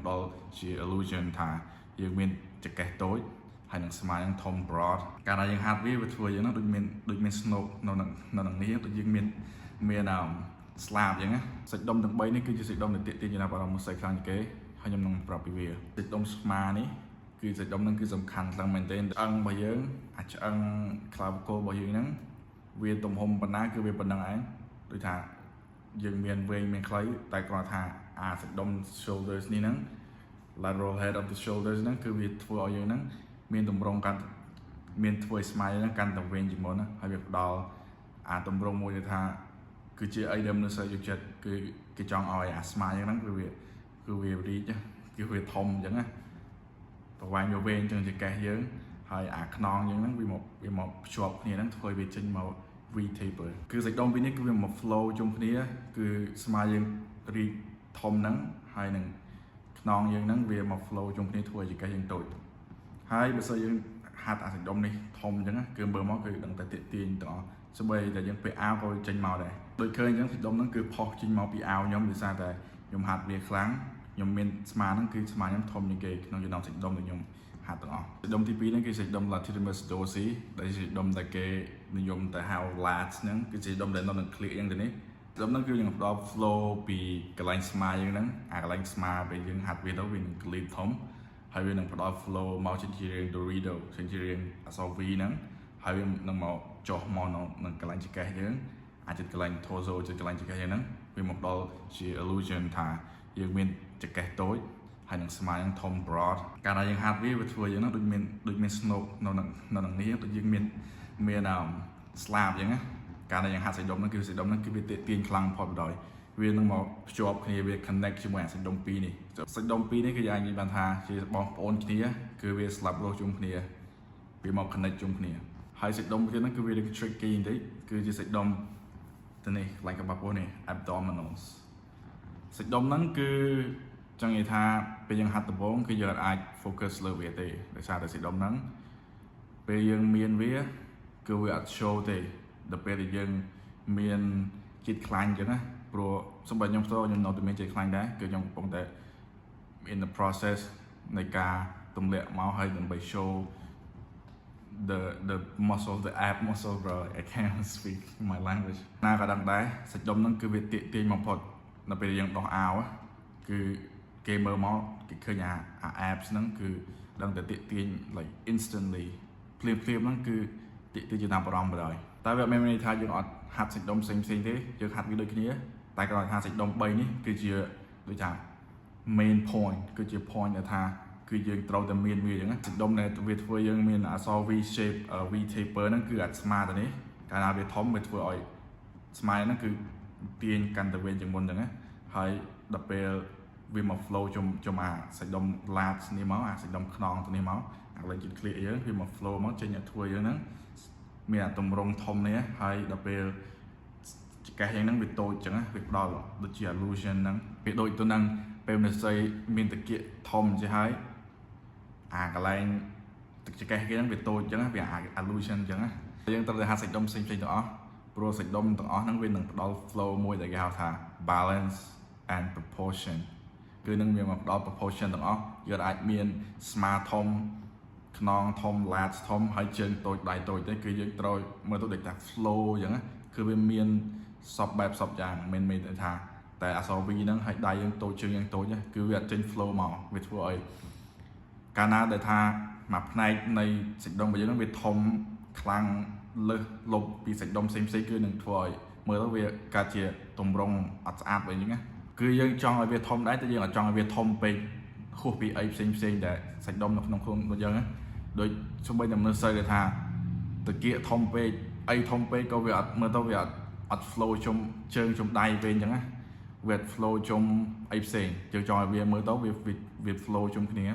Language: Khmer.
ដល់ជា illusion ថាយើងមានចង្កេះតូចហើយនឹងស្មានឹងធំ broad កាលណាយើងហាត់វាធ្វើយ៉ាងហ្នឹងដូចមាន snow នៅនឹងនេះដូចយើងមានស្លាបអញ្ចឹងណាសាច់ដុំទាំង3នេះគឺជាសាច់ដុំដែលទាក់ទាញចំណាប់អារម្មណ៍មនុស្សខ្លាំងជាងគេហើយខ្ញុំនឹងប្រាប់ពីវាសាច់ដុំស្មានេះគឺសាច់ដុំហ្នឹងគឺសំខាន់ខ្លាំងមែនទែនឆ្អឹងរបស់យើងអាចឆ្អឹង clavicle របស់យើងហ្នឹងវាទំហំប៉ុណ្ណាគឺវាប៉ុណ្ណឹងឯងដូចថាយើងមានវែងមានខ្លីតែគ្រាន់ថាអាសាច់ដុំ shoulders នេះហ្នឹង lateral head of the shoulders ហ្នឹងគឺវាធ្វើឲ្យយើងហ្នឹងមានទម្រង់កាន់មានធ្វើឲ្យ smile ហ្នឹងកាន់តែវែងជាងមុនណាហើយវាផ្ដល់អាទម្រង់មួយដែលថាគឺជាអីដែលមនុស្សយកចិត្តគឺគេចង់ឲ្យអា smile ហ្នឹងគឺវារីកគឺវាធំអញ្ចឹងណាប្រវែងវាវែងចឹងជាកេះយើងហើយអាខ្នងយើងហ្នឹងវាមកភ្ជាប់គ្នាហ្នឹងធ្វើឲ្យវាចេញមក V taper គឺសាច់ដុំពីរនេះគឺវាមក flow ជុំគ្នាគឺ smile យើងរីកធំហ្នឹងហើយនឹងខ្នងយើងហ្នឹងវាមក flow ជុំគ្នាធ្វើឲ្យចង្កេះយើងតូចហើយបើសិនយើងហាត់អាសាច់ដុំនេះធំអញ្ចឹងគឺមើលមកគឺដឹងតែទាក់ទាញទាំងអស់សូម្បីតែយើងពេលអាវក៏ចេញមកដែរដូចឃើញអញ្ចឹងសាច់ដុំហ្នឹងគឺផុសចេញមកពីអាវខ្ញុំដោយសារតែខ្ញុំហាត់វាខ្លាំងខ្ញុំមានស្មាហ្នឹងគឺស្មាខ្ញុំធំជាងគេក្នុងចំណោមសាច់ដុំដែលខ្ញុំហាត់ទាំងអស់សាច់ដុំទី2ហ្នឹងគឺសាច់ដុំ latissimus dorsi ដែលជាសាច់ដុំដែលគេនិយមទៅហៅ lats ហ្នឹងគឺជាសាច់ដុំដែលនៅនឹងคลีអញ្ចឹងទៅនេះសាច់ដុំហ្នឹងគឺយើងផ្ដល់ flow ពីកន្លែងស្មាយើងហ្នឹងអាកន្លែងស្មាពេលយើងហាត់វាទៅវានឹងคลีធំហើយវានឹងផ្ដល់ flow មកជារាង Dorito ជារាងអក្សរ V ហ្នឹងហើយវានឹងមកចុះមកនៅកន្លែងចង្កេះយើងអាចចិត្តកន្លែង torso ចិត្តកន្លែងចង្កេះយើងហ្នឹងវាមកដល់ជា illusion ថាយើងមានចង្កេះតូចហើយនឹងស្មានឹងធំ broad កាលណាយើងហាត់វាធ្វើយ៉ាងហ្នឹងដូចមាន snow នៅនឹងនេះដូចយើងមានស្លាបអញ្ចឹងណាកាលណាយើងហាត់សាច់ដុំហ្នឹងគឺសាច់ដុំហ្នឹងគឺវាទាក់ទាញខ្លាំងផុតបណ្ដោយវានឹងមកភ្ជាប់គ្នាវា connect ជាមួយអាសាច់ដុំពីរនេះសាច់ដុំពីរនេះគឺអាចនិយាយបានថាជាបងប្អូនគ្នាគឺវាស្លាប់រស់ជុំគ្នាវាមក connect ជុំគ្នាហើយសាច់ដុំទៀតហ្នឹងគឺវា tricky បន្តិចគឺជាសាច់ដុំទៅនេះ like របស់ពោះនេះ abdominals សាច់ដុំហ្នឹងគឺចង់និយាយថាពេលយើងហាត់ដំបូងគឺយើងអាច focus លើវាទេដោយសារតែសាច់ដុំហ្នឹងពេលយើងមានវាគឺវាអត់ show ទេដល់ពេលដែលយើងមានចិត្តខ្លាញ់អញ្ចឹងណាព្រោះសម្រាប់ខ្ញុំផ្ទាល់ខ្ញុំនៅតែមានចិត្តខ្លាញ់ដែរគឺខ្ញុំកំពុងតែ in the process នៃការទម្លាក់មកហើយដើម្បី show the muscle the ab muscle bro I can't speak my language ណាក៏ដឹងដែរសាច់ដុំហ្នឹងគឺវាទាក់ទាញបំផុតដល់ពេលយើងដោះអាវគឺគេមើលមកគេឃើញអា abs ហ្នឹងគឺដឹងតែទាក់ទាញ like instantly ភ្លាមហ្នឹងគឺទាក់ទាញចំណាប់អារម្មណ៍បណ្ដោយតែវាមិនមានន័យថាយើងអត់ហាត់សាច់ដុំផ្សេងទេយើងហាត់វាដូចគ្នាតែគ្រាន់តែថាសាច់ដុំ3នេះគឺជាដូចថា main point គឺជា point ដែលថាគឺយើងត្រូវតែមានវាអញ្ចឹងណាសាច់ដុំដែលវាធ្វើយើងមានអក្សរ V shape V taper ហ្នឹងគឺអាចស្មាទៅនេះកាលណាវាធំវាធ្វើឲ្យស្មាហ្នឹងគឺទាញកាន់តែវែងជាងមុនអញ្ចឹងណាហើយដល់ពេលវាមក flow ជុំអាសាច់ដុំ lats នេះមកអាសាច់ដុំខ្នងទៅនេះមកអាកន្លែងជិត clear យើងវាមក flow មកចេញឲ្យធ្វើយើងហ្នឹងមានអាទម្រង់ធំនេះហើយដល់ពេលចង្កេះយ៉ាងហ្នឹងវាតូចអញ្ចឹងណាវាផ្ដល់ដូចជា illusion ហ្នឹងវាដូចទៅនឹងពេលមនុស្សមានតាគៀកធំជាហើយអាកន្លែងចង្កេះគេហ្នឹងវាតូចអញ្ចឹងណាវា illusion អញ្ចឹងណាយើងត្រូវតែហាត់សាច់ដុំផ្សេងៗទាំងអស់ព្រោះសាច់ដុំទាំងអស់ហ្នឹងវានឹងផ្ដល់ flow មួយដែលគេហៅថា balance and proportion គឺនឹងវាមកផ្ដល់ proportion ទាំងអស់យើងអាចមានស្មាធំខ្នងធំ lats ធំហើយជើងតូចដៃតូចទេគឺយើងត្រូវមើលទៅដូចថា flow អញ្ចឹងណាគឺវាមានសពបែបសពយ៉ាងមិនមែនថាតែអក្សរ V ហ្នឹងហើយដៃយើងតូចជើងយើងតូចគឺវាអត់ចេញ flow មកវាធ្វើឲ្យកាលណាដែលថាមួយផ្នែកនៃសាច់ដុំរបស់យើងហ្នឹងវាធំខ្លាំងលើសលុបពីសាច់ដុំផ្សេងៗគឺនឹងធ្វើឲ្យមើលទៅវាកើតជាទម្រង់អត់ស្អាតវិញអញ្ចឹងណាគឺយើងចង់ឲ្យវាធំដែរតែយើងអត់ចង់ឲ្យវាធំពេកហួសពីអីផ្សេងដែលសាច់ដុំនៅក្នុងខ្លួនរបស់យើងណាដូចសូម្បីតែមនុស្សទៅថាតាគៀកធំពេកអីធំពេកក៏វាអត់មើលទៅវាអត់ flow ជុំជើងជុំដៃវិញអញ្ចឹងណាវា flow ជុំអីផ្សេងយើងចង់ឲ្យវាមើលទៅវា flow ជុំគ្នា